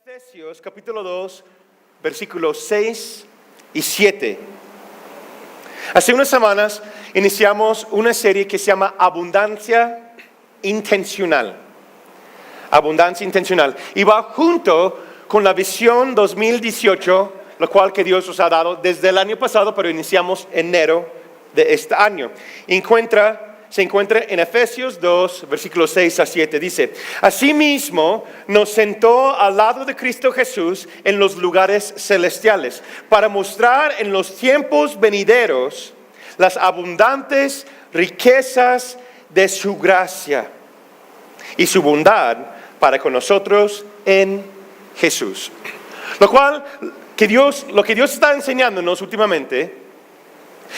Efesios capítulo 2, versículos 6 y 7. Hace unas semanas iniciamos una serie que se llama Abundancia Intencional. Abundancia Intencional. Y va junto con la visión 2018, lo cual que Dios nos ha dado desde el año pasado, pero iniciamos enero de este año. Se encuentra en Efesios 2, versículos 6 a 7. Dice: Asimismo nos sentó al lado de Cristo Jesús en los lugares celestiales, para mostrar en los tiempos venideros las abundantes riquezas de su gracia y su bondad para con nosotros en Jesús. Lo que Dios está enseñándonos últimamente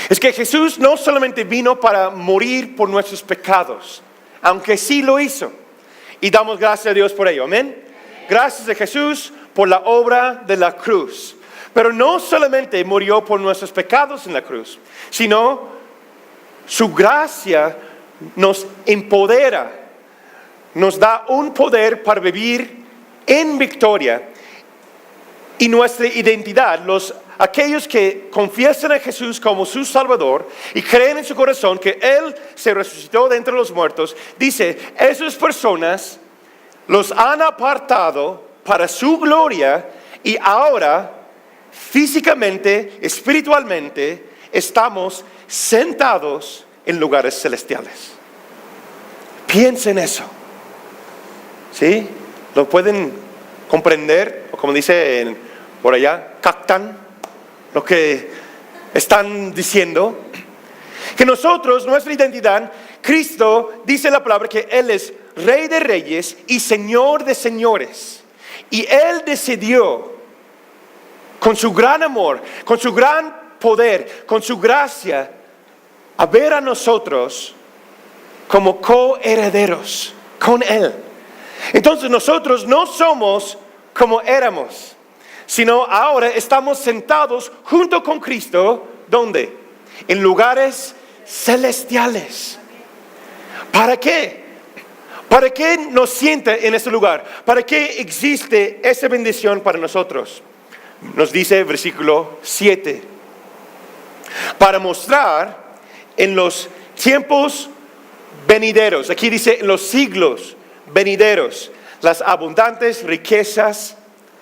es que Jesús no solamente vino para morir por nuestros pecados, aunque sí lo hizo, y damos gracias a Dios por ello, amén. Gracias a Jesús por la obra de la cruz, pero no solamente murió por nuestros pecados en la cruz, sino su gracia nos empodera, nos da un poder para vivir en victoria, y nuestra identidad, aquellos que confiesan a Jesús como su Salvador y creen en su corazón que Él se resucitó de entre los muertos, dice, esas personas los han apartado para su gloria y ahora físicamente, espiritualmente, estamos sentados en lugares celestiales. Piensen eso. ¿Sí? ¿Lo pueden comprender? O como dice por allá, captan lo que están diciendo. Que nosotros, nuestra identidad, Cristo dice la palabra que Él es Rey de Reyes y Señor de Señores. Y Él decidió, con su gran amor, con su gran poder, con su gracia, a ver a nosotros como coherederos con Él. Entonces nosotros no somos como éramos, sino ahora estamos sentados junto con Cristo. ¿Dónde? En lugares celestiales. ¿Para qué? ¿Para qué nos sienta en ese lugar? ¿Para qué existe esa bendición para nosotros? Nos dice el versículo 7. Para mostrar en los tiempos venideros, aquí dice en los siglos venideros, las abundantes riquezas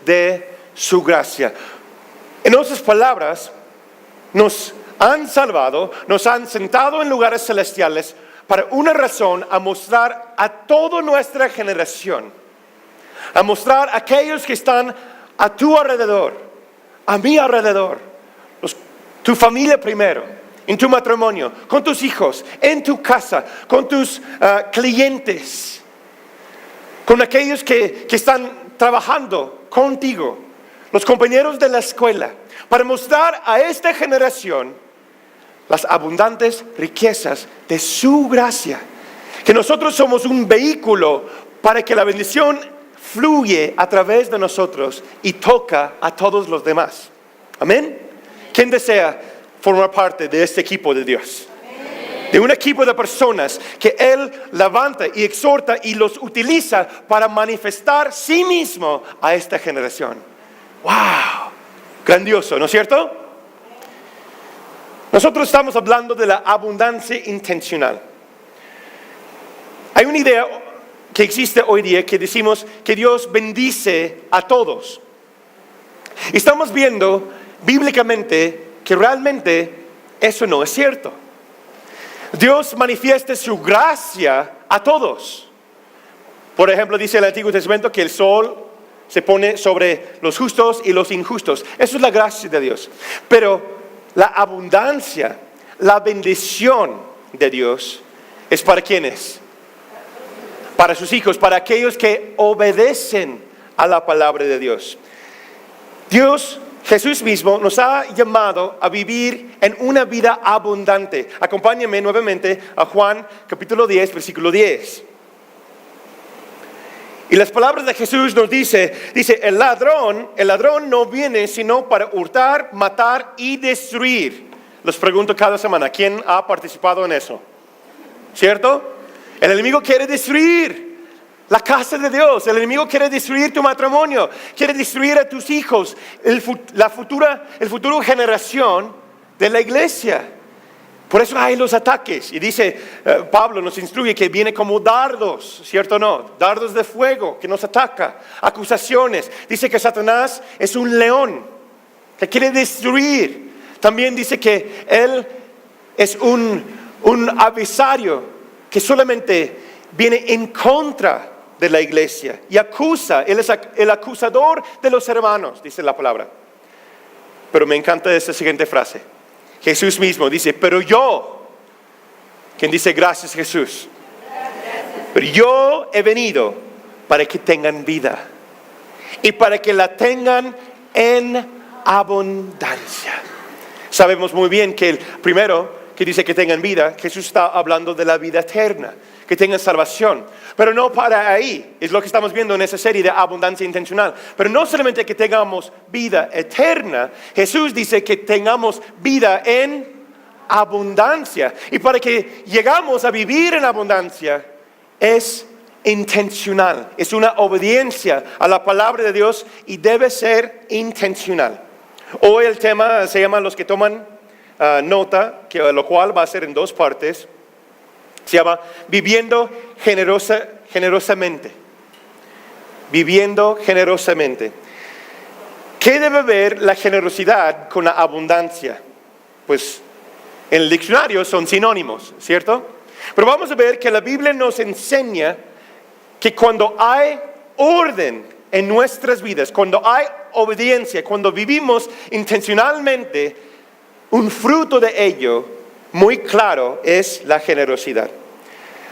de su gracia. En otras palabras, nos han salvado, nos han sentado en lugares celestiales para una razón: a mostrar a toda nuestra generación, a mostrar a aquellos que están a tu alrededor, a mi alrededor, tu familia primero, en tu matrimonio, con tus hijos, en tu casa, con tus clientes, con aquellos que están trabajando contigo, los compañeros de la escuela, para mostrar a esta generación las abundantes riquezas de su gracia. Que nosotros somos un vehículo para que la bendición fluye a través de nosotros y toca a todos los demás. Amén. ¿Quién desea formar parte de este equipo de Dios? De un equipo de personas que Él levanta y exhorta y los utiliza para manifestar sí mismo a esta generación. ¡Wow! Grandioso, ¿no es cierto? Nosotros estamos hablando de la abundancia intencional. Hay una idea que existe hoy día que decimos que Dios bendice a todos. Estamos viendo bíblicamente que realmente eso no es cierto. Dios manifiesta su gracia a todos. Por ejemplo, dice el Antiguo Testamento que el sol se pone sobre los justos y los injustos. Eso es la gracia de Dios. Pero la abundancia, la bendición de Dios es para ¿quiénes? Para sus hijos, para aquellos que obedecen a la palabra de Dios. Jesús mismo nos ha llamado a vivir en una vida abundante. Acompáñenme nuevamente a Juan capítulo 10, versículo 10. Y las palabras de Jesús nos dice, el ladrón no viene sino para hurtar, matar y destruir. Les pregunto cada semana, ¿quién ha participado en eso? ¿Cierto? El enemigo quiere destruir la casa de Dios. El enemigo quiere destruir tu matrimonio, quiere destruir a tus hijos, el futuro generación de la iglesia. Por eso hay los ataques. Y dice, Pablo nos instruye que viene como dardos, ¿cierto o no? Dardos de fuego que nos ataca, acusaciones. Dice que Satanás es un león que quiere destruir. También dice que él es un adversario que solamente viene en contra de la iglesia y acusa. Él es el acusador de los hermanos, dice la palabra. Pero me encanta esta siguiente frase. Jesús mismo dice, pero yo, quien dice gracias Jesús, pero yo he venido para que tengan vida y para que la tengan en abundancia. Sabemos muy bien que el primero que dice que tengan vida, Jesús está hablando de la vida eterna, que tengan salvación. Pero no para ahí, es lo que estamos viendo en esa serie de abundancia intencional. Pero no solamente que tengamos vida eterna, Jesús dice que tengamos vida en abundancia. Y para que llegamos a vivir en abundancia, es intencional, es una obediencia a la palabra de Dios y debe ser intencional. Hoy el tema se llama, los que toman nota, lo cual va a ser en 2 partes, se llama viviendo generosamente. Viviendo generosamente. ¿Qué debe ver la generosidad con la abundancia? Pues en el diccionario son sinónimos, ¿cierto? Pero vamos a ver que la Biblia nos enseña que cuando hay orden en nuestras vidas, cuando hay obediencia, cuando vivimos intencionalmente, un fruto de ello muy claro es la generosidad.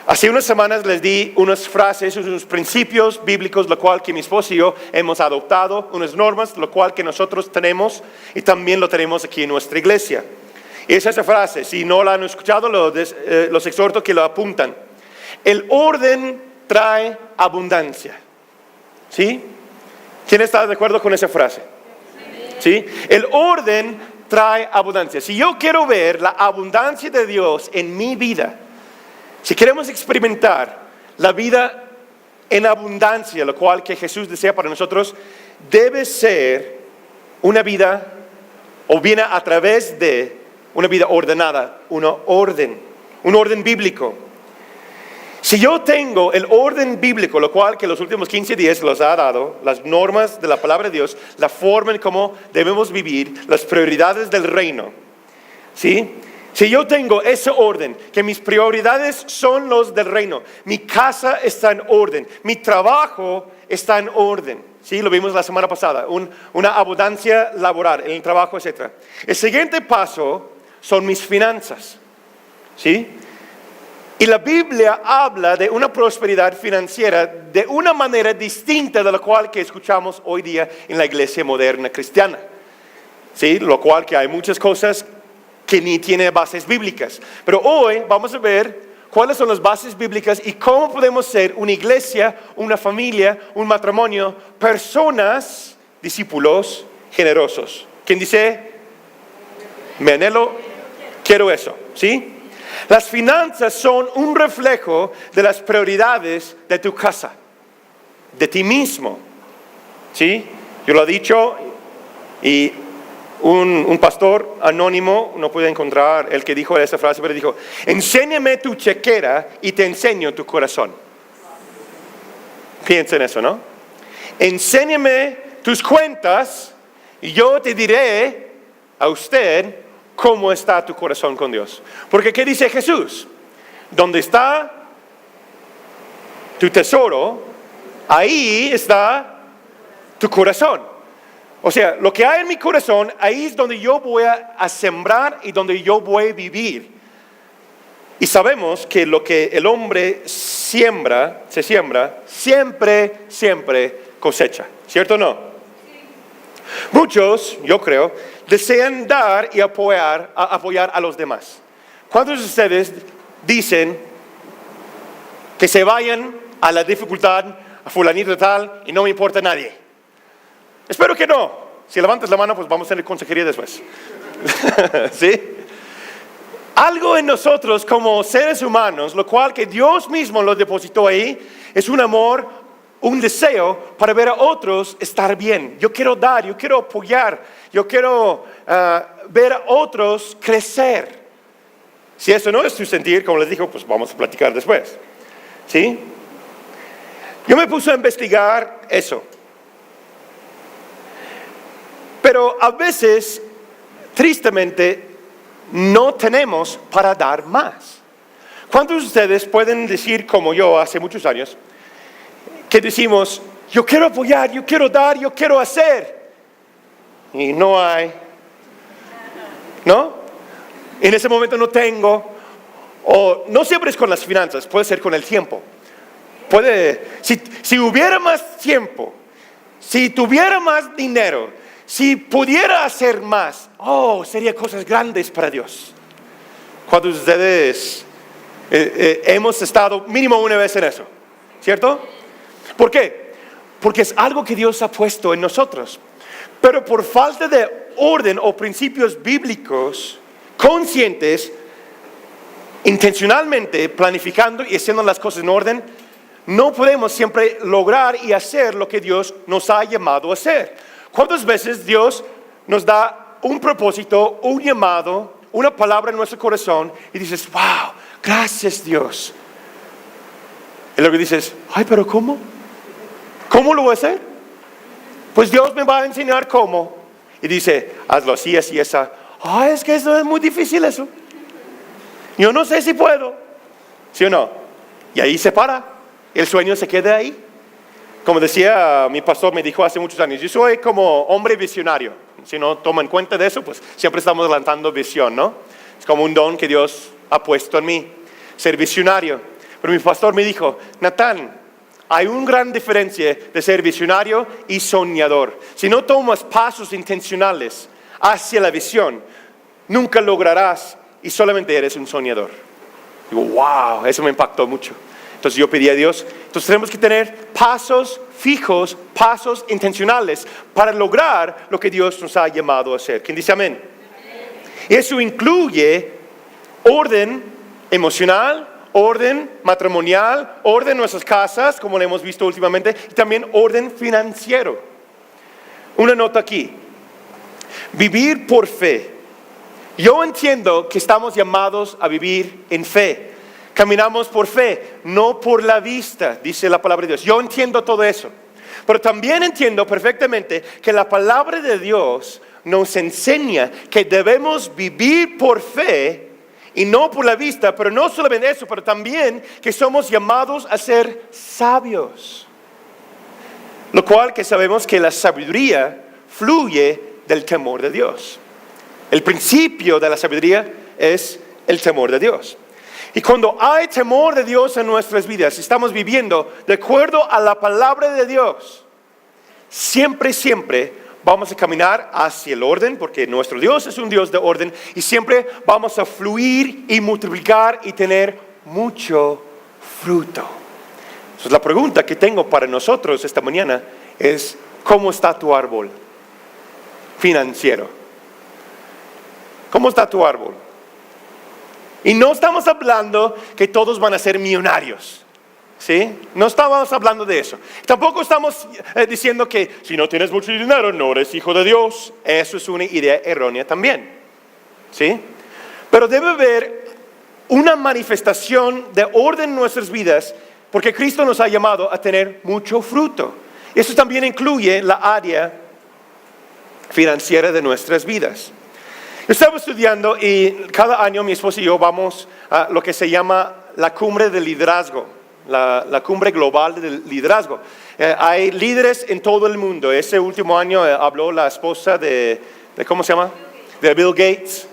Hace unas semanas les di unas frases, unos principios bíblicos, lo cual que mi esposo y yo hemos adoptado, unas normas, lo cual que nosotros tenemos y también lo tenemos aquí en nuestra iglesia. Y es esa frase, si no la han escuchado, los exhorto que lo apuntan. El orden trae abundancia. ¿Sí? ¿Quién está de acuerdo con esa frase? ¿Sí? El orden trae abundancia. Si yo quiero ver la abundancia de Dios en mi vida, si queremos experimentar la vida en abundancia, lo cual que Jesús desea para nosotros, debe ser una vida, o viene a través de una vida ordenada, un orden bíblico. Si yo tengo el orden bíblico, lo cual que los últimos 15 días los ha dado, las normas de la palabra de Dios, la forma en cómo debemos vivir, las prioridades del reino, ¿sí? Si yo tengo ese orden, que mis prioridades son los del reino, mi casa está en orden, mi trabajo está en orden, ¿sí? Lo vimos la semana pasada, una abundancia laboral en el trabajo, etc. El siguiente paso son mis finanzas, ¿sí? Y la Biblia habla de una prosperidad financiera de una manera distinta de la cual que escuchamos hoy día en la iglesia moderna cristiana. ¿Sí? Lo cual que hay muchas cosas que ni tienen bases bíblicas. Pero hoy vamos a ver cuáles son las bases bíblicas y cómo podemos ser una iglesia, una familia, un matrimonio, personas, discípulos generosos. ¿Quién dice? Me anhelo, quiero eso. ¿Sí? Las finanzas son un reflejo de las prioridades de tu casa, de ti mismo. ¿Sí? Yo lo he dicho y un pastor anónimo, no pude encontrar el que dijo esa frase, pero dijo, enséñame tu chequera y te enseño tu corazón. Piensa en eso, ¿no? Enséñame tus cuentas y yo te diré a usted cómo está tu corazón con Dios. Porque ¿qué dice Jesús? Donde está tu tesoro, ahí está tu corazón. O sea, lo que hay en mi corazón, ahí es donde yo voy a sembrar y donde yo voy a vivir. Y sabemos que lo que el hombre siembra, siempre cosecha. ¿Cierto o no? Muchos, yo creo, desean dar y apoyar a los demás. ¿Cuántos de ustedes dicen que se vayan a la dificultad, a fulanito tal, y no me importa a nadie? Espero que no. Si levantas la mano, pues vamos a tener consejería después. ¿Sí? algo en nosotros como seres humanos, lo cual que Dios mismo lo depositó ahí, es un amor, un deseo para ver a otros estar bien. Yo quiero dar, yo quiero apoyar, yo quiero ver a otros crecer. Si eso no es tu sentir, como les digo, pues vamos a platicar después. ¿Sí? Yo me puse a investigar eso. Pero a veces, tristemente, no tenemos para dar más. ¿Cuántos de ustedes pueden decir, como yo hace muchos años, que decimos, yo quiero apoyar, yo quiero dar, yo quiero hacer? Y no hay. ¿No? En ese momento no tengo. O no siempre es con las finanzas, puede ser con el tiempo. Si hubiera más tiempo, si tuviera más dinero, si pudiera hacer más, sería cosas grandes para Dios. ¿Cuántos de ustedes hemos estado mínimo una vez en eso? ¿Cierto? ¿Por qué? Porque es algo que Dios ha puesto en nosotros. Pero por falta de orden o principios bíblicos conscientes, intencionalmente planificando y haciendo las cosas en orden, no podemos siempre lograr y hacer lo que Dios nos ha llamado a hacer. ¿Cuántas veces Dios nos da un propósito, un llamado, una palabra en nuestro corazón y dices, wow, gracias Dios? Y luego dices, ay, pero ¿cómo? ¿Cómo lo voy a hacer? Pues Dios me va a enseñar cómo. Y dice, hazlo así, así, esa. Ay, es que eso es muy difícil eso. Yo no sé si puedo. ¿Sí o no? Y ahí se para. El sueño se queda ahí. Como decía mi pastor, me dijo hace muchos años, yo soy como hombre visionario. Si no toman cuenta de eso, pues siempre estamos lanzando visión, ¿no? Es como un don que Dios ha puesto en mí, ser visionario. Pero mi pastor me dijo, Natán, hay una gran diferencia de ser visionario y soñador. Si no tomas pasos intencionales hacia la visión, nunca lograrás y solamente eres un soñador. Digo, wow, eso me impactó mucho. Entonces yo pedí a Dios, entonces tenemos que tener pasos fijos, pasos intencionales para lograr lo que Dios nos ha llamado a hacer. ¿Quién dice amén? Y eso incluye orden emocional, orden matrimonial, orden en nuestras casas, como lo hemos visto últimamente, y también orden financiero. Una nota aquí, vivir por fe. Yo entiendo que estamos llamados a vivir en fe. Caminamos por fe, no por la vista, dice la palabra de Dios. Yo entiendo todo eso. Pero también entiendo perfectamente que la palabra de Dios nos enseña que debemos vivir por fe y no por la vista. Pero no solamente eso, pero también que somos llamados a ser sabios. Lo cual que sabemos que la sabiduría fluye del temor de Dios. El principio de la sabiduría es el temor de Dios. Y cuando hay temor de Dios en nuestras vidas, estamos viviendo de acuerdo a la palabra de Dios, siempre vamos a caminar hacia el orden, porque nuestro Dios es un Dios de orden, y siempre vamos a fluir y multiplicar y tener mucho fruto. Entonces la pregunta que tengo para nosotros esta mañana es, ¿cómo está tu árbol financiero? ¿Cómo está tu árbol? Y no estamos hablando que todos van a ser millonarios, ¿sí? No estamos hablando de eso. Tampoco estamos diciendo que si no tienes mucho dinero no eres hijo de Dios. Eso es una idea errónea también, ¿sí? Pero debe haber una manifestación de orden en nuestras vidas, porque Cristo nos ha llamado a tener mucho fruto. Eso también incluye la área financiera de nuestras vidas. Yo estaba estudiando y cada año mi esposa y yo vamos a lo que se llama la cumbre del liderazgo, la cumbre global del liderazgo. Hay líderes en todo el mundo. Ese último año habló la esposa de ¿cómo se llama? De Bill Gates,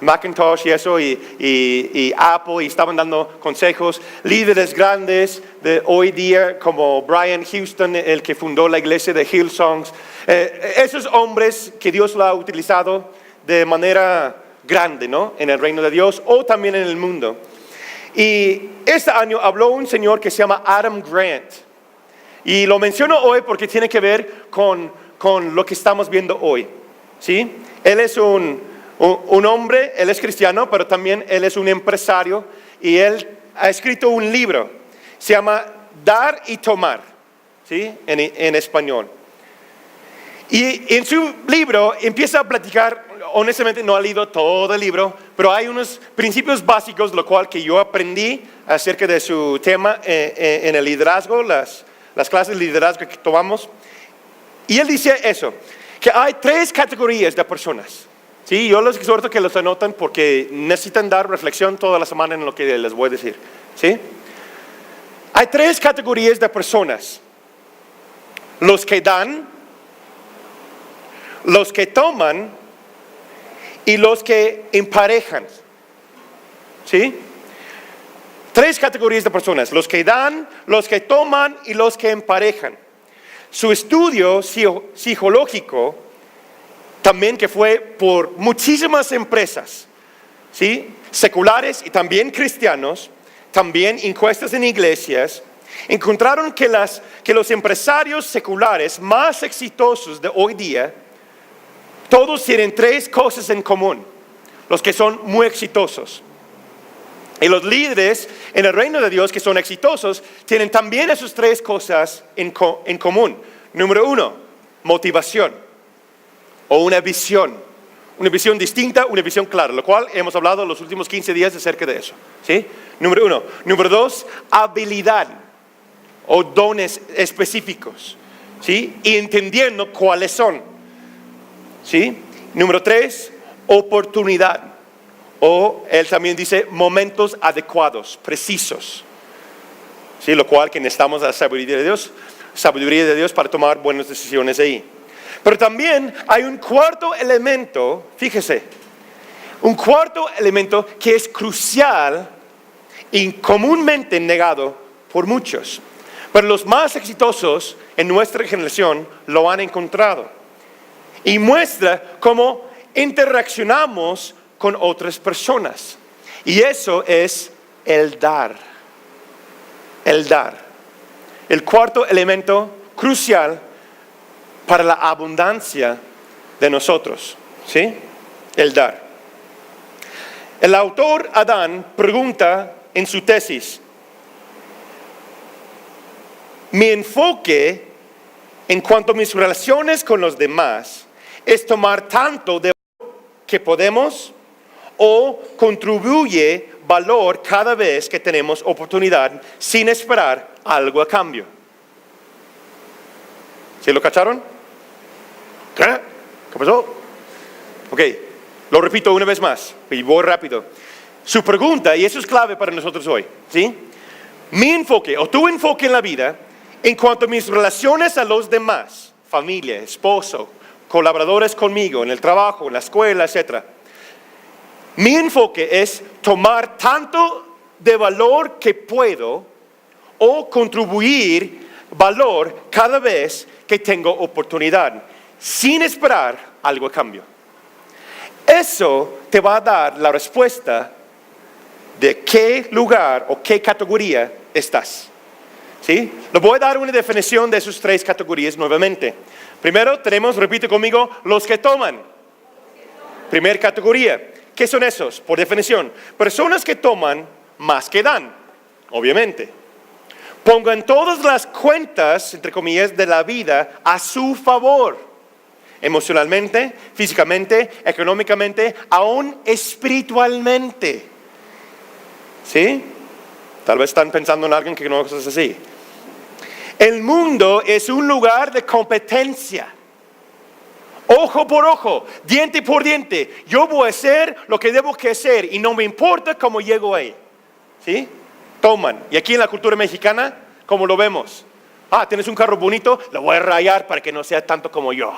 Macintosh y eso, y Apple, y estaban dando consejos. Líderes grandes de hoy día como Brian Houston, el que fundó la iglesia de Hillsongs. Esos hombres que Dios lo ha utilizado de manera grande, ¿no? En el reino de Dios o también en el mundo. Y este año habló un señor que se llama Adam Grant. Y lo menciono hoy porque tiene que ver con lo que estamos viendo hoy, ¿sí? Él es un Un hombre, él es cristiano, pero también él es un empresario y él ha escrito un libro, se llama Dar y Tomar, ¿sí? En español. Y en su libro empieza a platicar, honestamente no he leído todo el libro, pero hay unos principios básicos, lo cual que yo aprendí acerca de su tema en el liderazgo, las clases de liderazgo que tomamos. Y él dice eso, que hay 3 categorías de personas. Sí, yo les exhorto que los anoten porque necesitan dar reflexión toda la semana en lo que les voy a decir. ¿Sí? Hay 3 categorías de personas. Los que dan, los que toman y los que emparejan. ¿Sí? 3 categorías de personas. Los que dan, los que toman y los que emparejan. Su estudio psicológico también que fue por muchísimas empresas, ¿sí? Seculares y también cristianos, también encuestas en iglesias, encontraron que los empresarios seculares más exitosos de hoy día, todos tienen 3 cosas en común, los que son muy exitosos. Y los líderes en el reino de Dios que son exitosos, tienen también esas 3 cosas en común. Número 1, motivación. O una visión distinta, una visión clara, lo cual hemos hablado los últimos 15 días acerca de eso. ¿Sí? Número 1. Número 2, habilidad o dones específicos. ¿Sí? Y entendiendo cuáles son. ¿Sí? Número 3, oportunidad. O él también dice momentos adecuados, precisos. ¿Sí? Lo cual que necesitamos la sabiduría de Dios para tomar buenas decisiones ahí. Pero también hay un cuarto elemento, fíjese, un cuarto elemento que es crucial y comúnmente negado por muchos. Pero los más exitosos en nuestra generación lo han encontrado. Y muestra cómo interaccionamos con otras personas. Y eso es el dar. El dar. El cuarto elemento crucial para la abundancia de nosotros, ¿sí? El dar. El autor Adán pregunta en su tesis, mi enfoque en cuanto a mis relaciones con los demás es tomar tanto de que podemos o contribuye valor cada vez que tenemos oportunidad sin esperar algo a cambio. ¿Sí lo cacharon? ¿Qué pasó? Ok, lo repito una vez más y voy rápido. Su pregunta, y eso es clave para nosotros hoy, ¿sí? Mi enfoque o tu enfoque en la vida en cuanto a mis relaciones a los demás, familia, esposo, colaboradores conmigo en el trabajo, en la escuela, etc. Mi enfoque es tomar tanto de valor que puedo o contribuir valor cada vez que tengo oportunidad, sin esperar algo a cambio. Eso te va a dar la respuesta de qué lugar o qué categoría estás. ¿Sí? Les voy a dar una definición de esas 3 categorías nuevamente. Primero tenemos, repite conmigo, los que toman. Primera categoría. ¿Qué son esos? Por definición, personas que toman más que dan, obviamente. Pongan todas las cuentas, entre comillas, de la vida a su favor. Emocionalmente, físicamente, económicamente, aún espiritualmente. ¿Sí? Tal vez están pensando en alguien que no es así. El mundo es un lugar de competencia. Ojo por ojo, diente por diente. Yo voy a hacer lo que debo que hacer y no me importa cómo llego ahí. ¿Sí? Toman. Y aquí en la cultura mexicana, ¿cómo lo vemos? Tienes un carro bonito, lo voy a rayar para que no sea tanto como yo.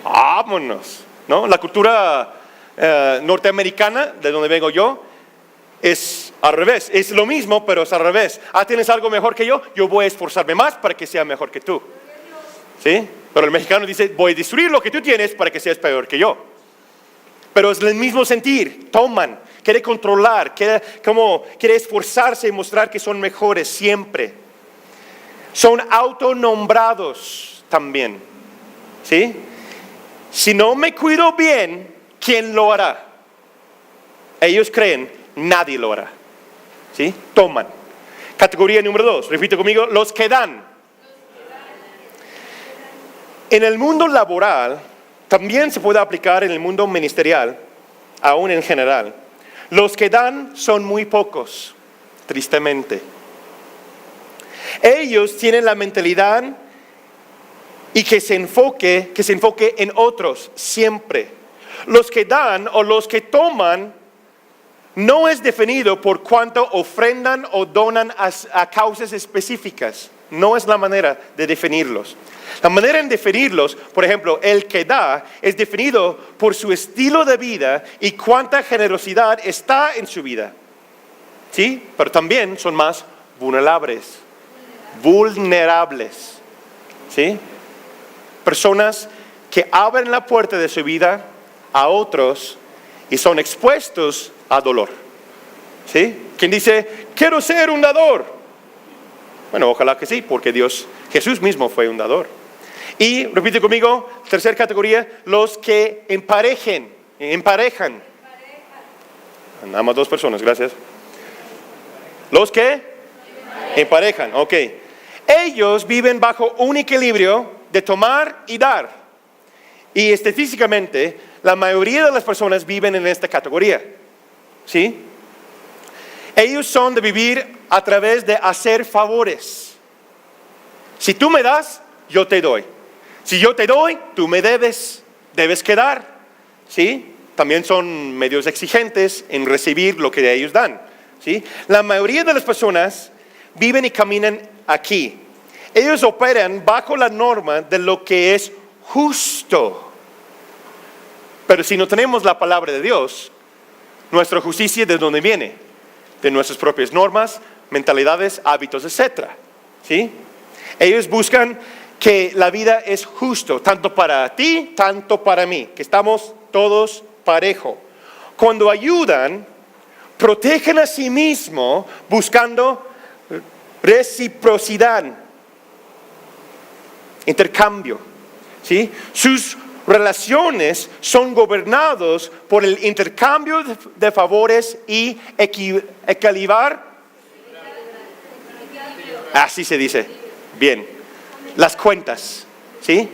Vámonos, ¿no? La cultura norteamericana, de donde vengo yo, es al revés. Es lo mismo, pero es al revés. ¿Tienes algo mejor que yo? Yo voy a esforzarme más para que sea mejor que tú. ¿Sí? Pero el mexicano dice, voy a destruir lo que tú tienes para que seas peor que yo. Pero es el mismo sentir. Toman, quiere controlar, quiere esforzarse y mostrar que son mejores siempre. Son autonombrados también. ¿Sí? Si no me cuido bien, ¿quién lo hará? Ellos creen, nadie lo hará. ¿Sí? Toman. Categoría número 2, repite conmigo, los que dan. En el mundo laboral, también se puede aplicar en el mundo ministerial, aún en general. Los que dan son muy pocos, tristemente. Ellos tienen la mentalidad y que se enfoque en otros siempre. Los que dan o los que toman no es definido por cuánto ofrendan o donan a causas específicas. No es la manera de definirlos. La manera en definirlos, por ejemplo, el que da es definido por su estilo de vida y cuánta generosidad está en su vida. ¿Sí? Pero también son más vulnerables. ¿Sí? Personas que abren la puerta de su vida a otros y son expuestos a dolor. ¿Sí? ¿Quién dice, quiero ser un dador? Bueno, ojalá que sí, porque Jesús mismo fue un dador. Y, repite conmigo, tercera categoría, los que emparejan. Nada más 2 personas, gracias. Los que emparejan, ok. Ellos viven bajo un equilibrio de tomar y dar. Y estadísticamente, la mayoría de las personas viven en esta categoría. ¿Sí? Ellos son de vivir a través de hacer favores. Si tú me das, yo te doy. Si yo te doy, tú me debes quedar. ¿Sí? También son medios exigentes en recibir lo que ellos dan. ¿Sí? La mayoría de las personas viven y caminan aquí. Ellos operan bajo la norma de lo que es justo. Pero si no tenemos la palabra de Dios, nuestra justicia, ¿de dónde viene? De nuestras propias normas, mentalidades, hábitos, etc. ¿Sí? Ellos buscan que la vida es justo, tanto para ti, tanto para mí, que estamos todos parejo. Cuando ayudan, protegen a sí mismos buscando reciprocidad, intercambio. ¿Sí? Sus relaciones son gobernados por el intercambio de favores y equilibrar. Así se dice. Bien. Las cuentas. ¿Sí?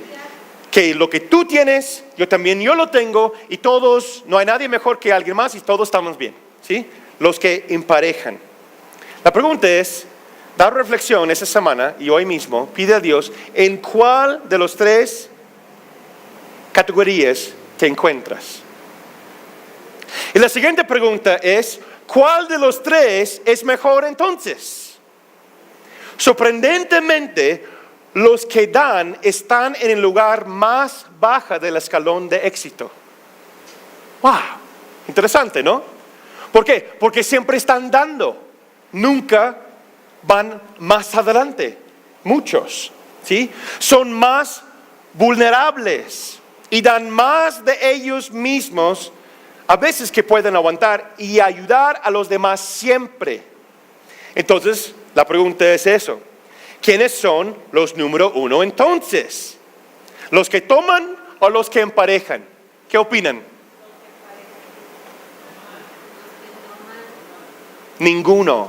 Que lo que tú tienes, yo lo tengo y todos, no hay nadie mejor que alguien más y todos estamos bien. ¿Sí? Los que emparejan. La pregunta es, dar reflexión esta semana y hoy mismo, pide a Dios en cuál de los 3 categorías te encuentras. Y la siguiente pregunta es, ¿cuál de los 3 es mejor entonces? Sorprendentemente, los que dan están en el lugar más bajo del escalón de éxito. ¡Wow! Interesante, ¿no? ¿Por qué? Porque siempre están dando. Nunca van más adelante. Muchos, ¿sí? Son más vulnerables y dan más de ellos mismos a veces que pueden aguantar y ayudar a los demás siempre. Entonces, la pregunta es eso. ¿Quiénes son los número 1 entonces? ¿Los que toman o los que emparejan? ¿Qué opinan? Ninguno.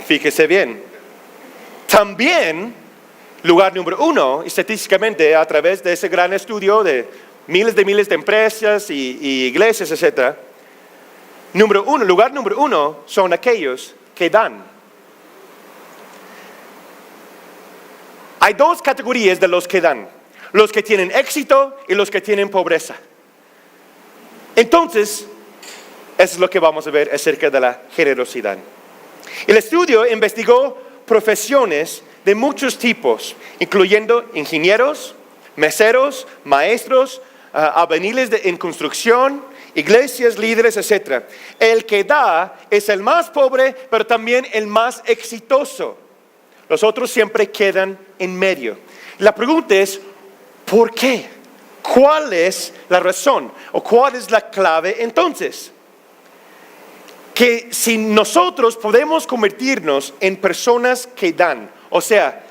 Fíjese bien. También, lugar número 1, estadísticamente, a través de ese gran estudio de miles de empresas y iglesias, etc. Lugar número 1 son aquellos que dan. Hay 2 categorías de los que dan. Los que tienen éxito y los que tienen pobreza. Entonces, eso es lo que vamos a ver acerca de la generosidad. El estudio investigó profesiones de muchos tipos, incluyendo ingenieros, meseros, maestros, albañiles en construcción, iglesias, líderes, etc. El que da es el más pobre, pero también el más exitoso. Los otros siempre quedan en medio. La pregunta es, ¿por qué? ¿Cuál es la razón? ¿O cuál es la clave entonces? Que si nosotros podemos convertirnos en personas que dan, o sea,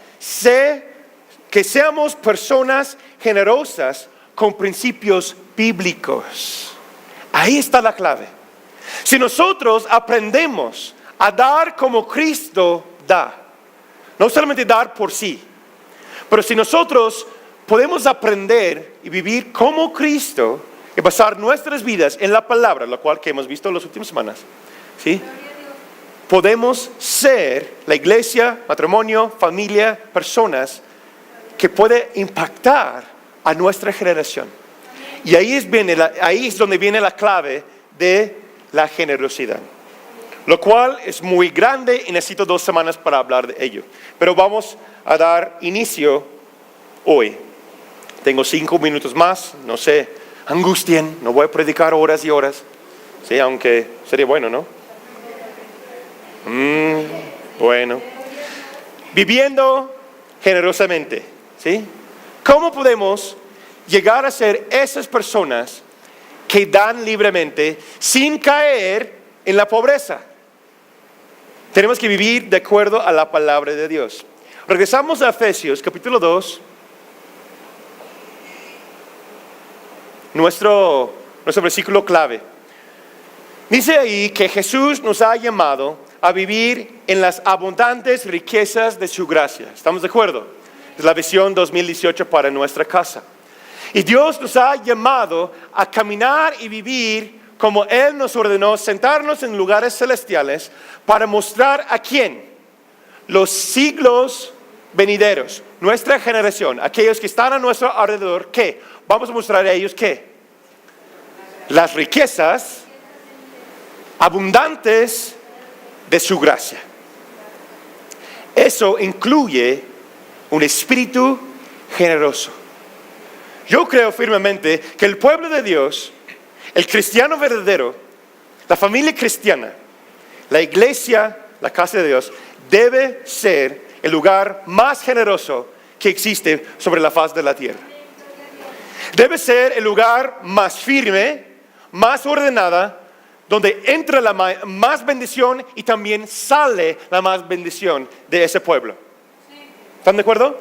que seamos personas generosas, con principios bíblicos. Ahí está la clave. Si nosotros aprendemos a dar como Cristo da, no solamente dar por sí, pero si nosotros podemos aprender y vivir como Cristo y basar nuestras vidas en la palabra, lo cual que hemos visto en las últimas semanas, ¿sí? Podemos ser la iglesia, matrimonio, familia, personas que puede impactar a nuestra generación. Y ahí es donde viene la clave de la generosidad, lo cual es muy grande y necesito 2 semanas para hablar de ello. Pero vamos a dar inicio hoy. Tengo 5 minutos más, no se angustien, no voy a predicar horas y horas, sí, aunque sería bueno, ¿no? Bueno, viviendo generosamente, ¿sí? ¿Cómo podemos llegar a ser esas personas que dan libremente sin caer en la pobreza? Tenemos que vivir de acuerdo a la palabra de Dios. Regresamos a Efesios capítulo 2. Nuestro versículo clave. Dice ahí que Jesús nos ha llamado a vivir en las abundantes riquezas de su gracia. ¿Estamos de acuerdo? Es la visión 2018 para nuestra casa. Y Dios nos ha llamado a caminar y vivir como Él nos ordenó, sentarnos en lugares celestiales para mostrar a quién, los siglos venideros, nuestra generación, aquellos que están a nuestro alrededor, ¿qué? Vamos a mostrar a ellos ¿qué? Las riquezas abundantes de su gracia. Eso incluye un espíritu generoso. Yo creo firmemente que el pueblo de Dios, el cristiano verdadero, la familia cristiana, la iglesia, la casa de Dios, debe ser el lugar más generoso que existe sobre la faz de la tierra. Debe ser el lugar más firme, más ordenada, donde entra la más bendición y también sale la más bendición de ese pueblo. ¿Están de acuerdo?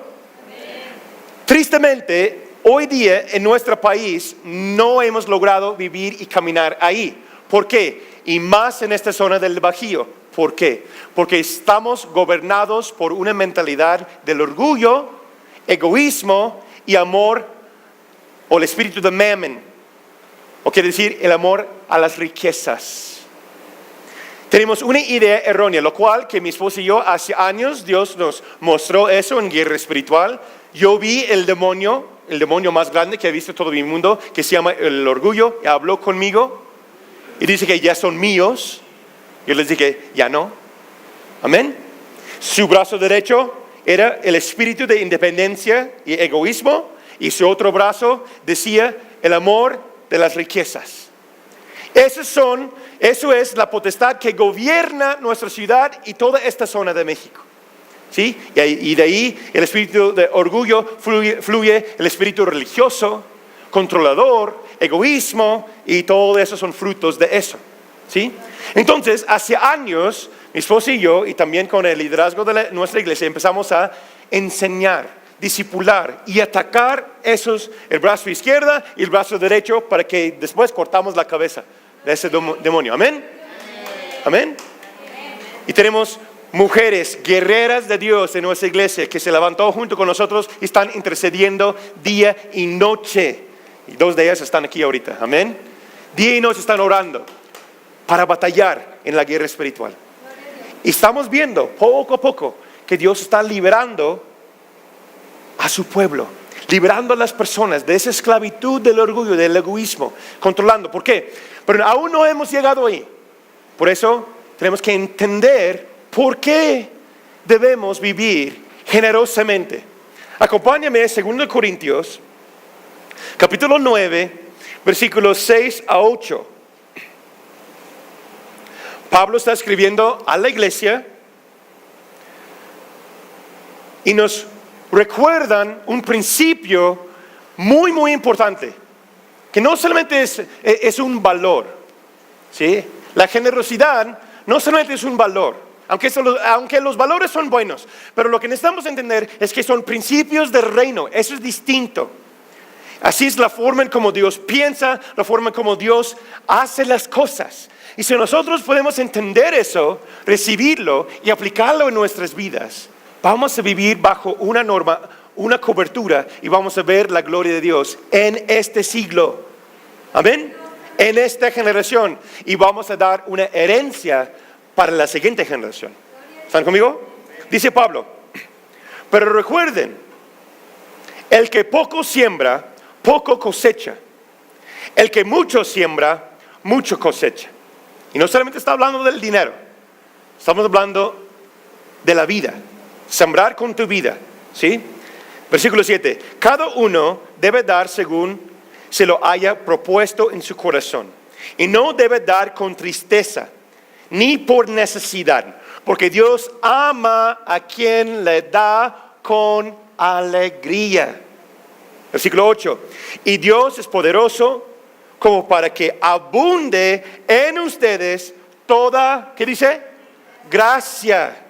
Tristemente, hoy día en nuestro país no hemos logrado vivir y caminar ahí. ¿Por qué? Y más en esta zona del Bajío. ¿Por qué? Porque estamos gobernados por una mentalidad del orgullo, egoísmo y amor, o el espíritu de mammon. O quiere decir el amor a las riquezas. Tenemos una idea errónea, lo cual que mi esposa y yo hace años, Dios nos mostró eso en guerra espiritual. Yo vi el demonio más grande que he visto en todo mi mundo, que se llama el orgullo, y habló conmigo y dice que ya son míos. Yo les dije, ya no. Amén. Su brazo derecho era el espíritu de independencia y egoísmo, y su otro brazo decía el amor de las riquezas. Eso es la potestad que gobierna nuestra ciudad y toda esta zona de México. ¿Sí? Y de ahí el espíritu de orgullo fluye el espíritu religioso, controlador, egoísmo, y todo eso son frutos de eso. ¿Sí? Entonces, hace años, mi esposa y yo, y también con el liderazgo de nuestra iglesia, empezamos a enseñar, discipular y atacar el brazo izquierdo y el brazo derecho, para que después cortamos la cabeza de ese demonio. Amén. Amén. Y tenemos mujeres guerreras de Dios en nuestra iglesia que se levantó junto con nosotros y están intercediendo día y noche. Y 2 de ellas están aquí ahorita. Amén. Día y noche están orando para batallar en la guerra espiritual. Y estamos viendo poco a poco que Dios está liberando a su pueblo, liberando a las personas de esa esclavitud del orgullo, del egoísmo, controlando. ¿Por qué? Pero aún no hemos llegado ahí. Por eso tenemos que entender por qué debemos vivir generosamente. Acompáñame a 2 Corintios, capítulo 9, versículos 6 a 8. Pablo está escribiendo a la iglesia y nos recuerdan un principio muy, muy importante, que no solamente es un valor, ¿sí? La generosidad no solamente es un valor, aunque los valores son buenos, pero lo que necesitamos entender es que son principios del reino. Eso es distinto. Así es la forma en cómo Dios piensa, la forma en cómo Dios hace las cosas. Y si nosotros podemos entender eso, recibirlo y aplicarlo en nuestras vidas, vamos a vivir bajo una norma, una cobertura, y vamos a ver la gloria de Dios en este siglo. Amén. En esta generación. Y vamos a dar una herencia para la siguiente generación. ¿Están conmigo? Dice Pablo, pero recuerden, el que poco siembra, poco cosecha. El que mucho siembra, mucho cosecha. Y no solamente está hablando del dinero, estamos hablando de la vida. Sembrar con tu vida, ¿sí? Versículo 7. Cada uno debe dar según se lo haya propuesto en su corazón. Y no debe dar con tristeza, ni por necesidad, porque Dios ama a quien le da con alegría. Versículo 8. Y Dios es poderoso como para que abunde en ustedes toda, ¿qué dice? Gracia.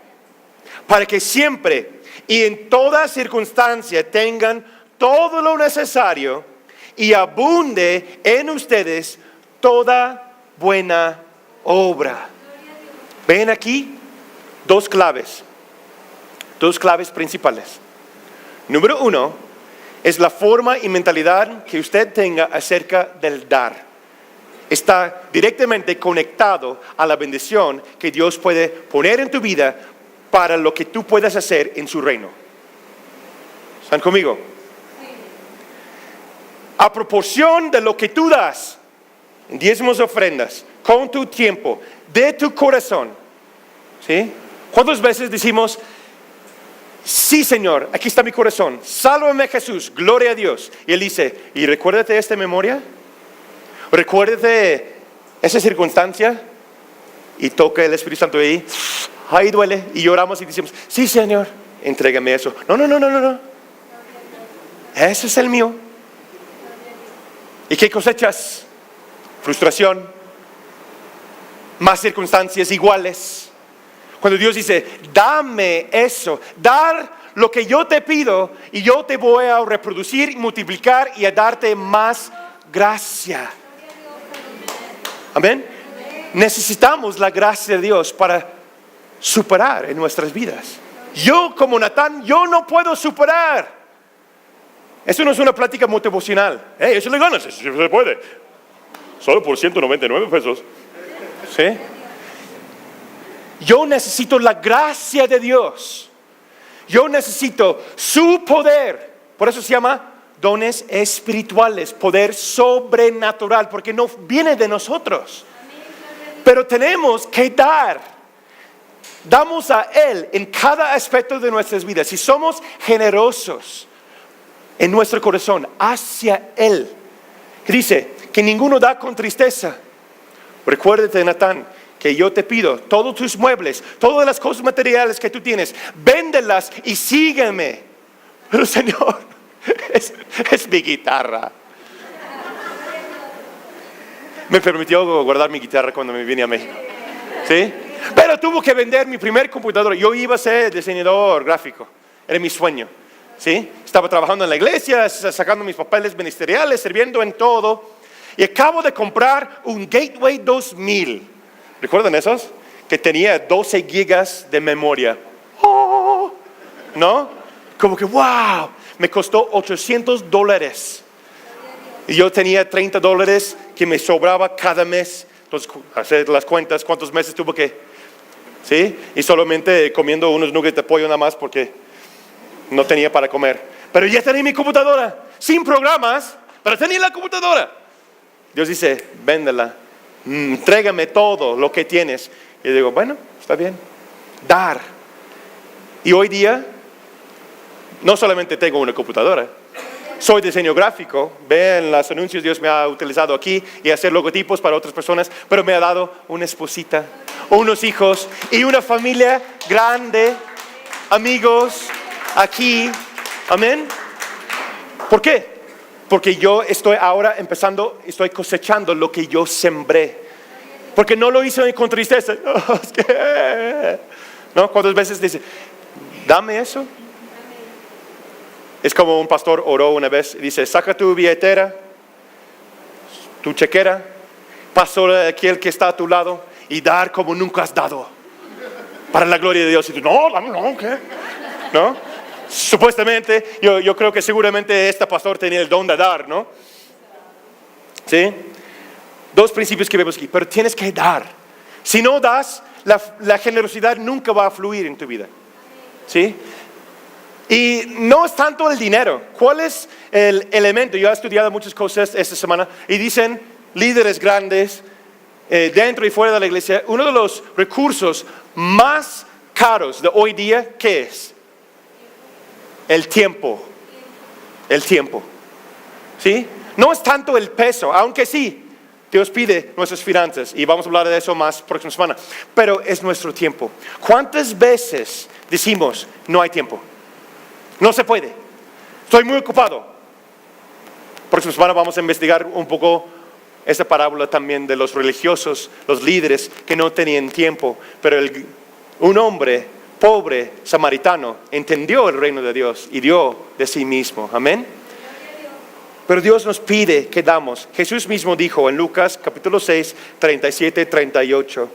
Para que siempre y en toda circunstancia tengan todo lo necesario y abunde en ustedes toda buena obra. Ven aquí dos claves principales. Número 1 es la forma y mentalidad que usted tenga acerca del dar. Está directamente conectado a la bendición que Dios puede poner en tu vida para lo que tú puedas hacer en su reino. ¿Están conmigo? A proporción de lo que tú das, en diezmos, ofrendas, con tu tiempo, de tu corazón, ¿sí? ¿Cuántas veces decimos, sí, Señor, aquí está mi corazón, sálvame, Jesús, gloria a Dios? Y Él dice, ¿y recuérdate esta memoria? Recuérdate esa circunstancia. Y toca el Espíritu Santo ahí, ahí duele, y lloramos y decimos, sí, Señor, entrégame eso. No. Ese es el mío. ¿Y qué cosechas? Frustración, más circunstancias iguales. Cuando Dios dice, dame eso, dar lo que yo te pido, y yo te voy a reproducir, multiplicar y a darte más gracia. Amén. Necesitamos la gracia de Dios para superar en nuestras vidas. Yo como Natán, yo no puedo superar. Eso no es una plática motivacional. Eso le ganas, eso se puede. Solo por 199 pesos. ¿Sí? Yo necesito la gracia de Dios. Yo necesito su poder. Por eso se llama dones espirituales, poder sobrenatural, porque no viene de nosotros. Pero tenemos que dar. Damos a Él en cada aspecto de nuestras vidas. Si somos generosos en nuestro corazón hacia Él, dice que ninguno da con tristeza. Recuérdate, Natán, que yo te pido todos tus muebles, todas las cosas materiales que tú tienes, véndelas y sígueme. Pero Señor, es mi guitarra. Me permitió guardar mi guitarra cuando me vine a México, ¿sí? Pero tuvo que vender mi primer computadora. Yo iba a ser diseñador gráfico, era mi sueño, ¿sí? Estaba trabajando en la iglesia, sacando mis papeles ministeriales, sirviendo en todo. Y acabo de comprar un Gateway 2000. ¿Recuerdan esos? Que tenía 12 gigas de memoria. ¡Oh! ¿No? Como que, wow, me costó $800. Y yo tenía $30 que me sobraba cada mes. Entonces, hacer las cuentas, ¿cuántos meses tuvo que? ¿Sí? Y solamente comiendo unos nuggets de pollo nada más porque no tenía para comer. Pero ya tenía mi computadora, sin programas, pero tenía la computadora. Dios dice, véndela, entrégame todo lo que tienes. Y digo, bueno, está bien. Dar. Y hoy día, no solamente tengo una computadora, soy diseño gráfico. Vean los anuncios, Dios me ha utilizado aquí y hacer logotipos para otras personas, pero me ha dado una esposita, unos hijos y una familia grande, amigos aquí. Amén. ¿Por qué? Porque yo estoy ahora estoy cosechando lo que yo sembré. Porque no lo hice con tristeza. ¿No? ¿Cuántas veces dice, dame eso? Es como un pastor oró una vez y dice, saca tu billetera, tu chequera, pasó aquel que está a tu lado y dar como nunca has dado. Para la gloria de Dios. Y tú, no, ¿qué? ¿No? Supuestamente, yo creo que seguramente este pastor tenía el don de dar, ¿no? ¿Sí? 2 principios que vemos aquí, pero tienes que dar. Si no das, la generosidad nunca va a fluir en tu vida. ¿Sí? Y no es tanto el dinero. ¿Cuál es el elemento? Yo he estudiado muchas cosas esta semana y dicen líderes grandes, dentro y fuera de la iglesia, uno de los recursos más caros de hoy día, ¿qué es? El tiempo. El tiempo. ¿Sí? No es tanto el peso, aunque sí, Dios pide nuestras finanzas y vamos a hablar de eso más próxima semana, pero es nuestro tiempo. ¿Cuántas veces decimos no hay tiempo? No se puede. Estoy muy ocupado. Próxima semana vamos a investigar un poco esa parábola también de los religiosos, los líderes que no tenían tiempo, pero un hombre pobre samaritano entendió el reino de Dios y dio de sí mismo. Amén. Pero Dios nos pide que damos. Jesús mismo dijo en Lucas capítulo 6, 37, 38,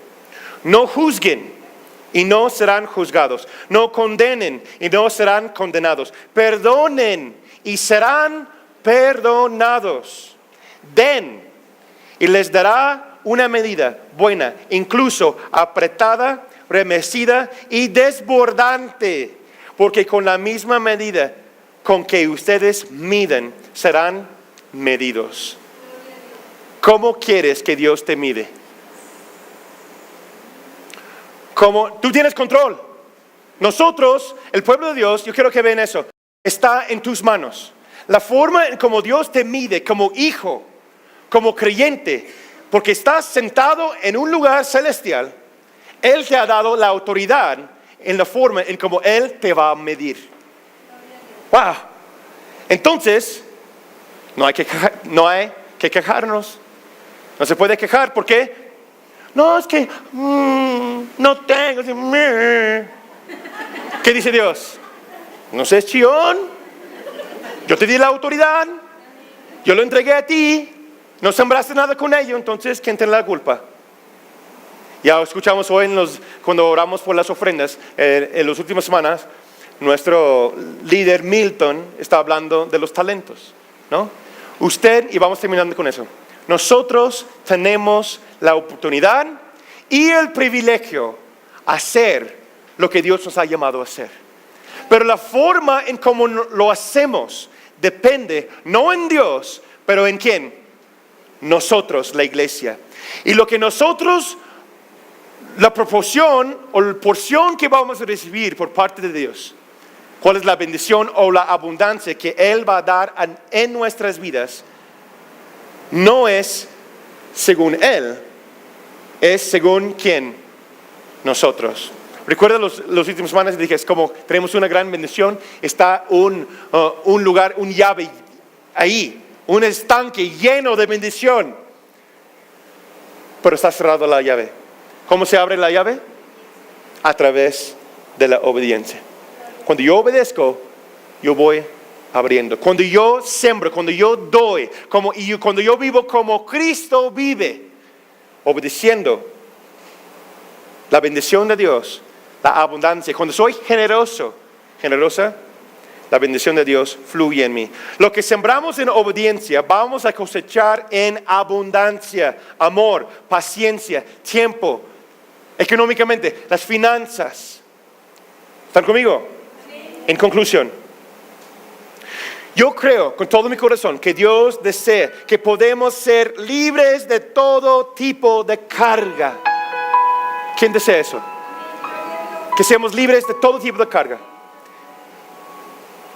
no juzguen y no serán juzgados, no condenen y no serán condenados, perdonen y serán perdonados, den y les dará una medida buena, incluso apretada, remecida y desbordante, porque con la misma medida con que ustedes miden, serán medidos. ¿Cómo quieres que Dios te mide? ¿Cómo? Tú tienes control. Nosotros, el pueblo de Dios, yo quiero que vean eso, está en tus manos. La forma en como Dios te mide como hijo, como creyente, porque estás sentado en un lugar celestial, Él te ha dado la autoridad en la forma en como Él te va a medir. ¡Wow! Entonces, no hay que quejarnos. No se puede quejar, ¿por qué? No, es que no tengo. ¿Qué dice Dios? No seas chillón. Yo te di la autoridad. Yo lo entregué a ti. No sembraste nada con ello, entonces ¿quién tiene la culpa? Ya escuchamos hoy cuando oramos por las ofrendas, en las últimas semanas, nuestro líder Milton está hablando de los talentos, ¿no? Usted, y vamos terminando con eso, nosotros tenemos la oportunidad y el privilegio a hacer lo que Dios nos ha llamado a hacer. Pero la forma en cómo lo hacemos depende, no en Dios, pero en quién. Nosotros, la iglesia. Y lo que nosotros, la proporción o la porción que vamos a recibir por parte de Dios, cuál es la bendición o la abundancia que Él va a dar en nuestras vidas, no es según Él, es según quién, nosotros. Recuerda las últimas semanas dije, es como tenemos una gran bendición, está un lugar, un llave ahí, un estanque lleno de bendición, pero está cerrada la llave. ¿Cómo se abre la llave? A través de la obediencia. Cuando yo obedezco, yo voy abriendo. Cuando yo sembro, cuando yo doy, cuando yo vivo como Cristo vive, obedeciendo la bendición de Dios, la abundancia. Cuando soy generosa, la bendición de Dios fluye en mí. Lo que sembramos en obediencia, vamos a cosechar en abundancia, amor, paciencia, tiempo, económicamente, las finanzas. ¿Están conmigo? Sí. En conclusión, yo creo con todo mi corazón que Dios desea que podemos ser libres de todo tipo de carga. ¿Quién desea eso? Que seamos libres de todo tipo de carga.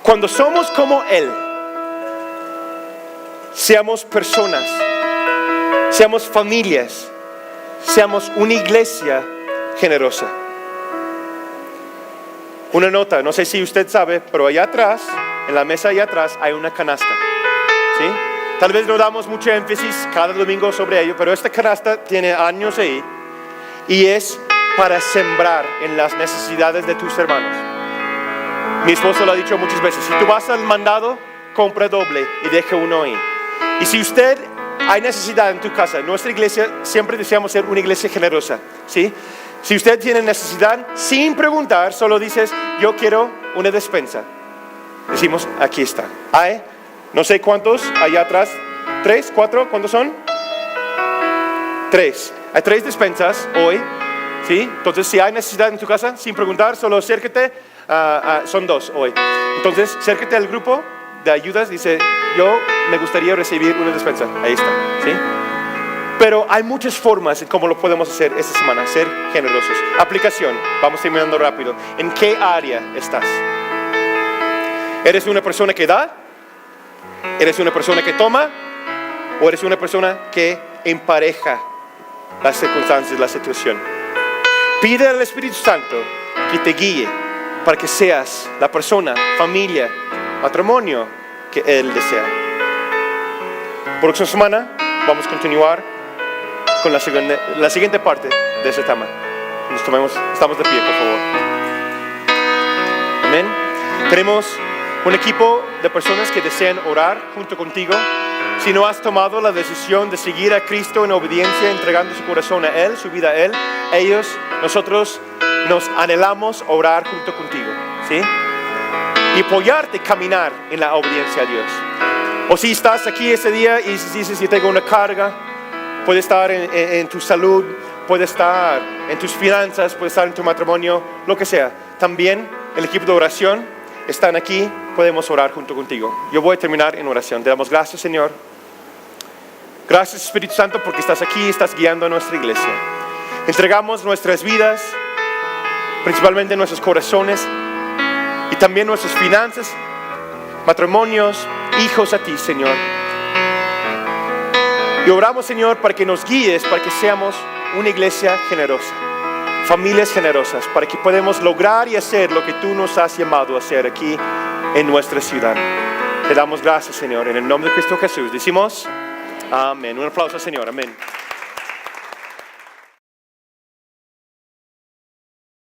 Cuando somos como Él, seamos personas, seamos familias, seamos una iglesia generosa. Una nota, no sé si usted sabe, pero allá atrás, en la mesa allá atrás, hay una canasta. ¿Sí? Tal vez no damos mucho énfasis cada domingo sobre ello, pero esta canasta tiene años ahí y es para sembrar en las necesidades de tus hermanos. Mi esposo lo ha dicho muchas veces, si tú vas al mandado, compra doble y deja uno ahí. Y si usted hay necesidad en tu casa, nuestra iglesia siempre deseamos ser una iglesia generosa, ¿sí? Si usted tiene necesidad, sin preguntar, solo dices, yo quiero una despensa. Decimos, aquí está. Hay, no sé cuántos, allá atrás, 3, 4, ¿cuántos son? 3. Hay 3 despensas hoy, ¿sí? Entonces, si hay necesidad en tu casa, sin preguntar, solo acércate, son 2 hoy. Entonces, acércate al grupo de ayudas, dice, yo me gustaría recibir una despensa. Ahí está, ¿sí? Pero hay muchas formas en cómo lo podemos hacer esta semana, ser generosos. Aplicación, vamos terminando rápido. ¿En qué área estás? ¿Eres una persona que da? ¿Eres una persona que toma? ¿O eres una persona que empareja las circunstancias, la situación? Pide al Espíritu Santo que te guíe para que seas la persona, familia, matrimonio que Él desea. Próxima semana vamos a continuar con la siguiente parte de ese tema. Estamos de pie, por favor. Amén. Tenemos un equipo de personas que desean orar junto contigo. Si no has tomado la decisión de seguir a Cristo en obediencia, entregando su corazón a Él, su vida a Él, nosotros nos anhelamos orar junto contigo, ¿sí? Y apoyarte a caminar en la obediencia a Dios. O si estás aquí ese día y dices, yo tengo una carga, puede estar en tu salud, puede estar en tus finanzas, puede estar en tu matrimonio, lo que sea. También el equipo de oración están aquí, podemos orar junto contigo. Yo voy a terminar en oración. Te damos gracias, Señor. Gracias, Espíritu Santo, porque estás aquí, estás guiando a nuestra iglesia. Entregamos nuestras vidas, principalmente nuestros corazones y también nuestras finanzas, matrimonios, hijos a ti, Señor. Y oramos, Señor, para que nos guíes, para que seamos una iglesia generosa, familias generosas, para que podamos lograr y hacer lo que tú nos has llamado a hacer aquí en nuestra ciudad. Te damos gracias, Señor, en el nombre de Cristo Jesús. Decimos, amén. Un aplauso, Señor. Amén.